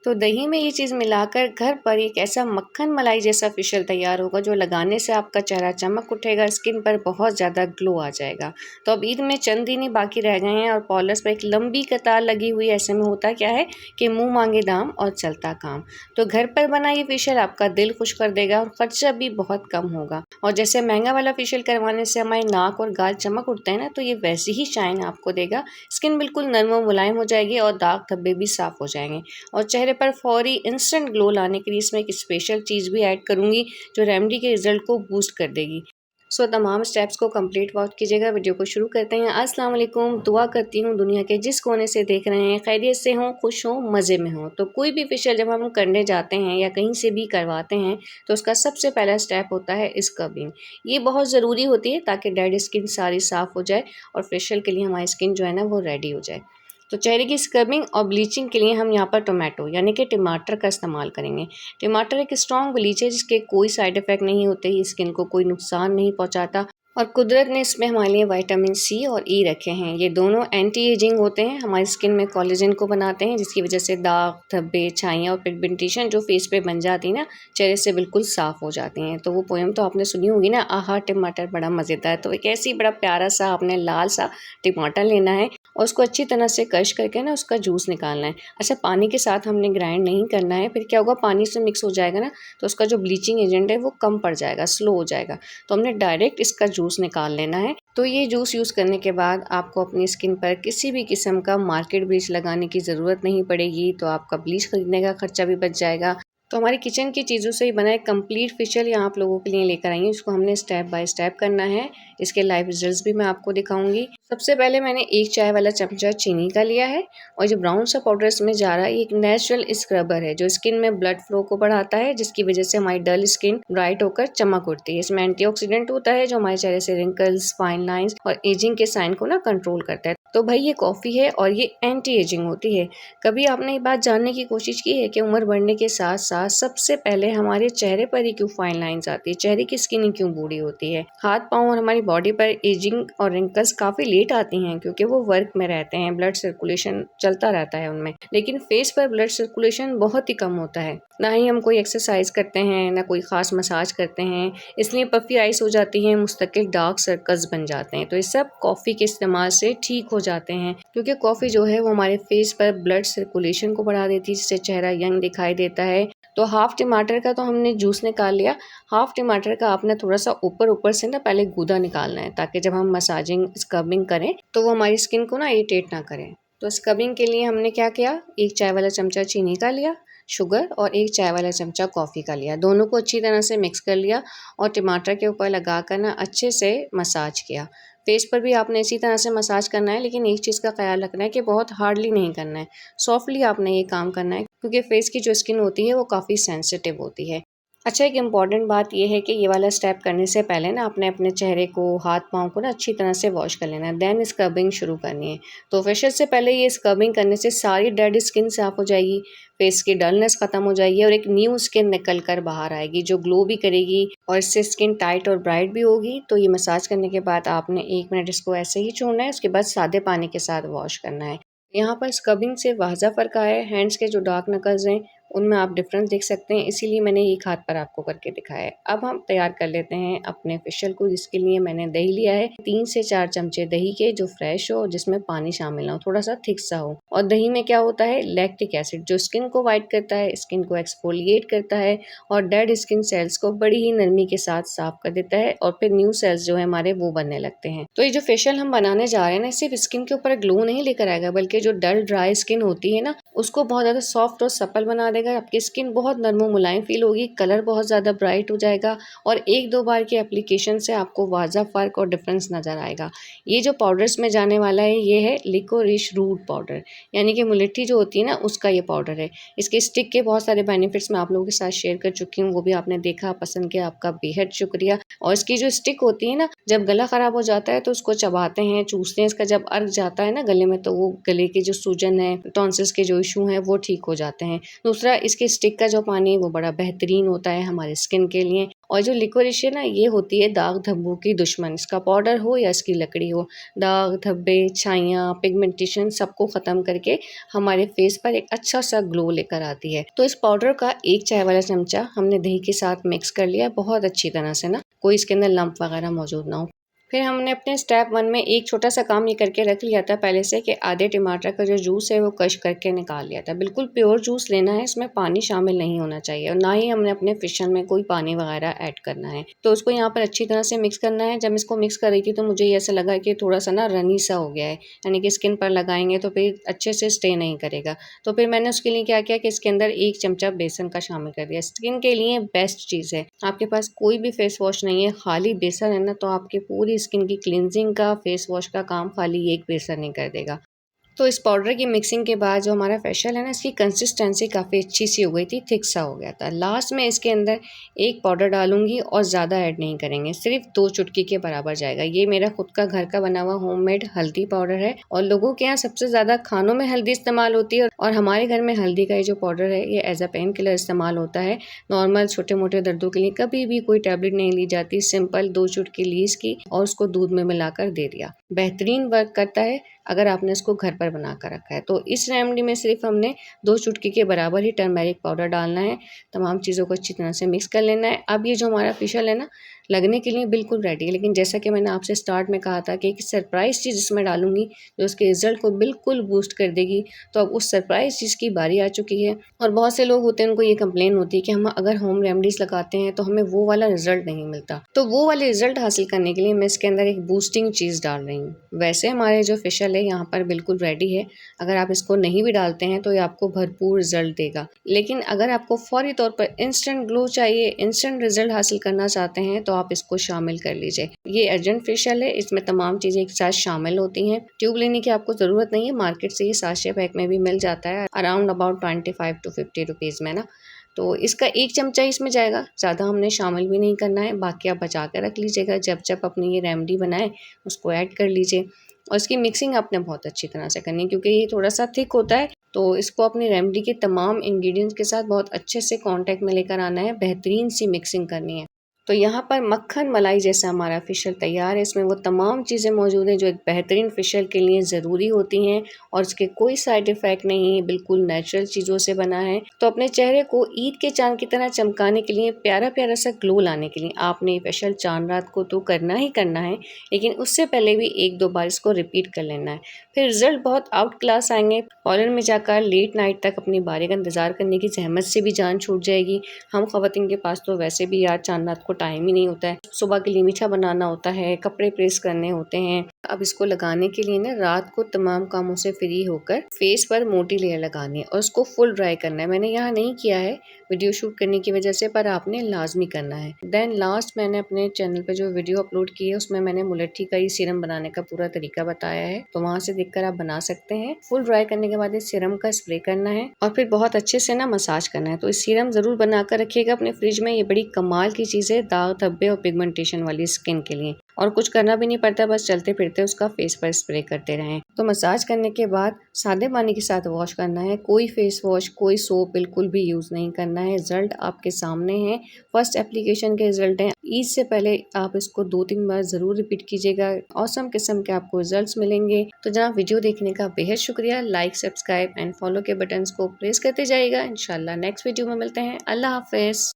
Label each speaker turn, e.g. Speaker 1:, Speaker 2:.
Speaker 1: तो दही में ये चीज़ मिलाकर घर पर एक ऐसा मक्खन मलाई जैसा फेशियल तैयार होगा जो लगाने से आपका चेहरा चमक उठेगा, स्किन पर बहुत ज़्यादा ग्लो आ जाएगा। तो अब ईद में चंद दिन ही बाकी रह गए हैं और पार्लर्स पर एक लंबी कतार लगी हुई है। ऐसे में होता क्या है कि मुंह मांगे दाम और चलता काम। तो घर पर बना ये फेशियल आपका दिल खुश कर देगा और खर्चा भी बहुत कम होगा। और जैसे महंगा वाला फेशियल करवाने से हमारे नाक और गाल चमक उठते हैं ना, तो ये वैसी ही शाइन आपको देगा। स्किन बिल्कुल नरम और मुलायम हो जाएगी और दाग धब्बे भी साफ हो जाएंगे। और चेहरे पर फौरी इंस्टेंट ग्लो लाने के लिए इसमें एक स्पेशल चीज़ भी ऐड करूंगी जो रेमेडी के रिजल्ट को बूस्ट कर देगी। सो तमाम स्टेप्स को कंप्लीट वॉच कीजिएगा। वीडियो को शुरू करते हैं। अस्सलाम वालेकुम। दुआ करती हूँ दुनिया के जिस कोने से देख रहे हैं खैरियत से हों, खुश हों, मज़े में हों। तो कोई भी फेशियल जब हम करने जाते हैं या कहीं से भी करवाते हैं तो उसका सबसे पहला स्टेप होता है स्क्रबिंग। ये बहुत ज़रूरी होती है ताकि डेड स्किन सारी साफ़ हो जाए और फेशियल के लिए हमारी स्किन जो है ना वो रेडी हो जाए। तो चेहरे की स्क्रबिंग और ब्लीचिंग के लिए हम यहाँ पर टोमेटो यानी कि टमाटर का इस्तेमाल करेंगे। टमाटर एक स्ट्रॉन्ग ब्लीच है जिसके कोई साइड इफ़ेक्ट नहीं होते, स्किन को कोई नुकसान नहीं पहुँचाता और कुदरत ने इसमें हमारे लिए विटामिन सी और ई रखे हैं। ये दोनों एंटी एजिंग होते हैं, हमारी स्किन में कोलेजन को बनाते हैं जिसकी वजह से दाग धब्बे छाइयाँ और पिगमेंटेशन जो फेस पे बन जाती है ना, चेहरे से बिल्कुल साफ़ हो जाती हैं। तो वो पोएम तो आपने सुनी होगी ना, आहा टमाटर बड़ा मज़ेदार। तो एक ऐसी बड़ा प्यारा सा आपने लाल सा टमाटर लेना है और उसको अच्छी तरह से क्रश करके ना उसका जूस निकालना है। अच्छा, पानी के साथ हमने ग्राइंड नहीं करना है, फिर क्या होगा पानी से मिक्स हो जाएगा ना तो उसका जो ब्लीचिंग एजेंट है वो कम पड़ जाएगा, स्लो हो जाएगा। तो हमने डायरेक्ट इसका जूस निकाल लेना है। तो ये जूस यूज़ करने के बाद आपको अपनी स्किन पर किसी भी किस्म का मार्केट ब्लीच लगाने की ज़रूरत नहीं पड़ेगी। तो आपका ब्लीच खरीदने का खर्चा भी बच जाएगा। तो हमारी किचन की चीज़ों से ही बना एक कंप्लीट फेशियल यहाँ आप लोगों के लिए लेकर आई हूँ। इसको हमने स्टेप बाय स्टेप करना है। इसके लाइव रिजल्ट्स भी मैं आपको दिखाऊंगी। सबसे पहले मैंने 1 चाय वाला चमचा चीनी का लिया है और जो ब्राउन सा पाउडर इसमें जा रहा है ये एक नेचुरल स्क्रबर है जो स्किन में ब्लड फ्लो को बढ़ाता है, जिसकी वजह से हमारी डल स्किन ब्राइट होकर चमक उठती है। इसमें एंटीऑक्सीडेंट होता है जो हमारे चेहरे से रिंकल्स, फाइन लाइंस और एजिंग के साइन को ना कंट्रोल करता है। तो भाई ये कॉफ़ी है और ये एंटी एजिंग होती है। कभी आपने ये बात जानने की कोशिश की है कि उम्र बढ़ने के साथ साथ सबसे पहले हमारे चेहरे पर ही क्यों फाइन लाइंस आती है, चेहरे की स्किन ही क्यों बूढ़ी होती है? हाथ पाँव और हमारी बॉडी पर एजिंग और रिंकल्स काफ़ी लेट आती हैं क्योंकि वो वर्क में रहते हैं, ब्लड सर्कुलेशन चलता रहता है उनमें। लेकिन फेस पर ब्लड सर्कुलेशन बहुत ही कम होता है, ना ही हम कोई एक्सरसाइज करते हैं, ना कोई ख़ास मसाज करते हैं, इसलिए पफी आइज हो जाती हैं, मुस्तकिल डार्क सर्कल्स बन जाते हैं। तो ये सब कॉफ़ी के इस्तेमाल से ठीक हो जाते हैं क्योंकि कॉफ़ी जो है वो हमारे फेस पर ब्लड सर्कुलेशन को बढ़ा देती है जिससे चेहरा यंग दिखाई देता है। तो हाफ टमाटर का तो हमने जूस निकाल लिया। हाफ टमाटर का आपने थोड़ा सा ऊपर ऊपर से ना पहले गूदा निकालना है ताकि जब हम मसाजिंग स्क्रबिंग करें तो वो हमारी स्किन को ना इरिटेट ना करें। तो स्क्रबिंग के लिए हमने क्या किया, 1 चाय वाला चमचा चीनी का लिया, शुगर और 1 चाय वाला चमचा कॉफ़ी का लिया। दोनों को अच्छी तरह से मिक्स कर लिया और टमाटर के ऊपर लगा कर ना अच्छे से मसाज किया। फेस पर भी आपने इसी तरह से मसाज करना है, लेकिन एक चीज़ का ख्याल रखना है कि बहुत हार्डली नहीं करना है, सॉफ्टली आपने ये काम करना है क्योंकि फेस की जो स्किन होती है वो काफ़ी सेंसिटिव होती है। अच्छा, एक इम्पॉर्टेंट बात ये है कि ये वाला स्टेप करने से पहले ना आपने अपने चेहरे को, हाथ पाँव को ना अच्छी तरह से वॉश कर लेना है, देन स्क्रबिंग शुरू करनी है। तो फेशियल से पहले ये स्क्रबिंग करने से सारी डेड स्किन साफ़ हो जाएगी, फेस की डलनेस ख़त्म हो जाएगी और एक न्यू स्किन निकल कर बाहर आएगी जो ग्लो भी करेगी और इससे स्किन टाइट और ब्राइट भी होगी। तो ये मसाज करने के बाद आपने 1 मिनट इसको ऐसे ही छोड़ना है, उसके बाद सादे पानी के साथ वॉश करना है। यहाँ पर स्क्रबिंग से वाज़ह फ़र्क आया है। हैंड्स के जो डार्क नकल्स हैं उनमें आप डिफरेंस देख सकते हैं, इसीलिए मैंने एक हाथ पर आपको करके दिखाया है। अब हम तैयार कर लेते हैं अपने फेशियल को, जिसके लिए मैंने दही लिया है 3 से 4 चमचे दही के, जो फ्रेश हो, जिसमें पानी शामिल ना हो, थोड़ा सा थिक सा हो। और दही में क्या होता है, लैक्टिक एसिड जो स्किन को वाइट करता है, स्किन को एक्सफोलिएट करता है और डेड स्किन सेल्स को बड़ी ही नरमी के साथ साफ कर देता है और फिर न्यू सेल्स जो है हमारे वो बनने लगते हैं। तो ये जो फेशियल हम बनाने जा रहे हैं ना, सिर्फ स्किन के ऊपर ग्लो नहीं लेकर आएगा बल्कि जो डल ड्राई स्किन होती है ना उसको बहुत ज़्यादा सॉफ्ट और सपल बना देगा। आपकी स्किन बहुत नरम और मुलायम फील होगी, कलर बहुत ज़्यादा ब्राइट हो जाएगा और 1-2 बार की एप्लीकेशन से आपको वाज़ा फ़र्क और डिफरेंस नज़र आएगा। ये जो पाउडर्स में जाने वाला है ये है लिकोरिश रूट पाउडर, यानी कि मुलट्ठी जो होती है ना उसका ये पाउडर है। इसके स्टिक के बहुत सारे बेनिफिट्स मैं आप लोगों के साथ शेयर कर चुकी हूँ, वो भी आपने देखा, पसंद किया, आपका बेहद शुक्रिया। और इसकी जो स्टिक होती है ना, जब गला ख़राब हो जाता है तो उसको चबाते हैं, चूसते हैं, इसका जब अर्क जाता है ना गले में तो वो गले की जो सूजन है, टॉन्सिल्स के जो इशू हैं वो ठीक हो जाते हैं। दूसरा, इसके स्टिक का जो पानी है वो बड़ा बेहतरीन होता है हमारे स्किन के लिए और जो लिकोरिस है ना, ये होती है दाग धब्बों की दुश्मन। इसका पाउडर हो या इसकी लकड़ी हो, दाग धब्बे, छाइयाँ, पिगमेंटेशन सबको ख़त्म करके हमारे फेस पर एक अच्छा सा ग्लो लेकर आती है। तो इस पाउडर का 1 चाय वाला चमचा हमने दही के साथ मिक्स कर लिया बहुत अच्छी तरह से ना, कोई इसके अंदर लम्प वगैरह मौजूद ना हो। फिर हमने अपने स्टेप 1 में एक छोटा सा काम ये करके रख लिया था पहले से कि आधे टमाटर का जो जूस है वो क्रश करके निकाल लिया था। बिल्कुल प्योर जूस लेना है, इसमें पानी शामिल नहीं होना चाहिए और ना ही हमने अपने फिशन में कोई पानी वगैरह ऐड करना है। तो उसको यहाँ पर अच्छी तरह से मिक्स करना है। जब इसको मिक्स कर रही थी तो मुझे ये ऐसा लगा कि थोड़ा सा ना रनी सा हो गया है, यानी कि स्किन पर लगाएंगे तो फिर अच्छे से स्टे नहीं करेगा। तो फिर मैंने उसके लिए क्या किया कि इसके अंदर 1 चमचा बेसन का शामिल कर दिया। स्किन के लिए बेस्ट चीज़ है। आपके पास कोई भी फेस वॉश नहीं है, खाली बेसन है ना, तो आपकी पूरी स्किन की क्लींजिंग का, फेस वॉश का काम खाली एक बेसन ही कर देगा। तो इस पाउडर की मिक्सिंग के बाद जो हमारा फेशियल है ना, इसकी कंसिस्टेंसी काफ़ी अच्छी सी हो गई थी, थिक सा हो गया था। लास्ट में इसके अंदर एक पाउडर डालूंगी और ज़्यादा ऐड नहीं करेंगे, सिर्फ 2 चुटकी के बराबर जाएगा। ये मेरा खुद का घर का बना हुआ होममेड हल्दी पाउडर है और लोगों के यहाँ सबसे ज़्यादा खानों में हल्दी इस्तेमाल होती है और हमारे घर में हल्दी का ये जो पाउडर है ये एज अ पेन किलर इस्तेमाल होता है। नॉर्मल छोटे मोटे दर्दों के लिए कभी भी कोई टैबलेट नहीं ली जाती, सिंपल 2 चुटकी ली इसकी और उसको दूध में मिलाकर दे दिया। बेहतरीन वर्क करता है अगर आपने इसको घर पर बना कर रखा है। तो इस रेमेडी में सिर्फ हमने 2 चुटकी के बराबर ही टर्मेरिक पाउडर डालना है। तमाम चीज़ों को अच्छी तरह से मिक्स कर लेना है। अब ये जो हमारा फेशियल है ना, लगने के लिए बिल्कुल रेडी है, लेकिन जैसा कि मैंने आपसे स्टार्ट में कहा था कि एक सरप्राइज़ चीज़ इसमें डालूंगी जो उसके रिजल्ट को बिल्कुल बूस्ट कर देगी। तो अब उस सरप्राइज़ चीज़ की बारी आ चुकी है और बहुत से लोग होते हैं, उनको ये कंप्लेन होती है कि हम अगर होम रेमेडीज़ लगाते हैं तो हमें वो वाला रिजल्ट नहीं मिलता। तो वो वाले रिजल्ट हासिल करने के लिए मैं इसके अंदर एक बूस्टिंग चीज़ डाल रही हूँ। वैसे हमारे जो फेशियल है यहाँ पर बिल्कुल रेडी है। अगर आप इसको नहीं भी डालते हैं तो ये आपको भरपूर रिजल्ट देगा, लेकिन अगर आपको फौरी तौर पर इंस्टेंट ग्लो चाहिए, इंस्टेंट रिजल्ट हासिल करना चाहते हैं तो आप इसको शामिल कर लीजिए। ये अर्जेंट फेशियल है, इसमें तमाम चीज़ें एक साथ शामिल होती हैं। ट्यूब लेने की आपको ज़रूरत नहीं है, मार्केट से ये साशे पैक में भी मिल जाता है अराउंड अबाउट 25 to 50 रुपीज़ में ना। तो इसका 1 चमचा इसमें जाएगा, ज़्यादा हमने शामिल भी नहीं करना है, बाकी आप बचा कर रख लीजिएगा। जब जब अपनी ये रेमेडी बनाए उसको ऐड कर लीजिए और इसकी मिक्सिंग आपने बहुत अच्छी तरह से करनी है क्योंकि ये थोड़ा सा थिक होता है। तो इसको अपनी रेमेडी के तमाम इंग्रेडिएंट्स के साथ बहुत अच्छे से कांटेक्ट में लेकर आना है, बेहतरीन सी मिक्सिंग करनी है। तो यहाँ पर मक्खन मलाई जैसा हमारा फेशियल तैयार है। इसमें वो तमाम चीज़ें मौजूद हैं जो एक बेहतरीन फेशियल के लिए ज़रूरी होती हैं और इसके कोई साइड इफ़ेक्ट नहीं है, बिल्कुल नेचुरल चीज़ों से बना है। तो अपने चेहरे को ईद के चाँद की तरह चमकाने के लिए, प्यारा प्यारा सा ग्लो लाने के लिए आपने ये फेशियल चाँद रात को तो करना ही करना है, लेकिन उससे पहले भी 1-2 बार इसको रिपीट कर लेना है। फिर रिजल्ट बहुत आउट क्लास आएंगे। पार्लर में जाकर लेट नाइट तक अपनी बारी का इंतज़ार करने की ज़हमत से भी जान छूट जाएगी। हम ख़वातीन के पास तो वैसे भी यार चाँद रात को टाइम ही नहीं होता है, सुबह के लिए मीठा बनाना होता है, कपड़े प्रेस करने होते हैं। अब इसको लगाने के लिए ना रात को तमाम कामों से फ्री होकर फेस पर मोटी लेयर लगानी है और उसको फुल ड्राई करना है। मैंने यहाँ नहीं किया है वीडियो शूट करने की वजह से, पर आपने लाजमी करना है। देन लास्ट मैंने अपने चैनल पे जो वीडियो अपलोड की है उसमें मैंने मुलट्ठी का ही सीरम बनाने का पूरा तरीका बताया है, तो वहाँ से देखकर आप बना सकते हैं। फुल ड्राई करने के बाद इस सीरम का स्प्रे करना है और फिर बहुत अच्छे से ना मसाज करना है। तो इस सीरम जरूर बनाकर रखिएगा अपने फ्रिज में, ये बड़ी कमाल की चीज़ है दाग धब्बे और पिगमेंटेशन वाली स्किन के लिए, और कुछ करना भी नहीं पड़ता, बस चलते फिरते उसका फेस पर स्प्रे करते रहें। तो मसाज करने के बाद सादे पानी के साथ वॉश करना है, कोई फेस वॉश कोई सोप बिल्कुल भी यूज़ नहीं करना है। रिजल्ट आपके सामने है, फर्स्ट एप्लीकेशन के रिजल्ट हैं। ईद से पहले आप इसको 2-3 बार ज़रूर रिपीट कीजिएगा, औसम किस्म के आपको रिजल्ट्स मिलेंगे। तो जनाब वीडियो देखने का बेहद शुक्रिया। लाइक, सब्सक्राइब एंड फॉलो के बटन्स को प्रेस करते जाइएगा। इंशाल्लाह नेक्स्ट वीडियो में मिलते हैं। अल्लाह हाफिज़।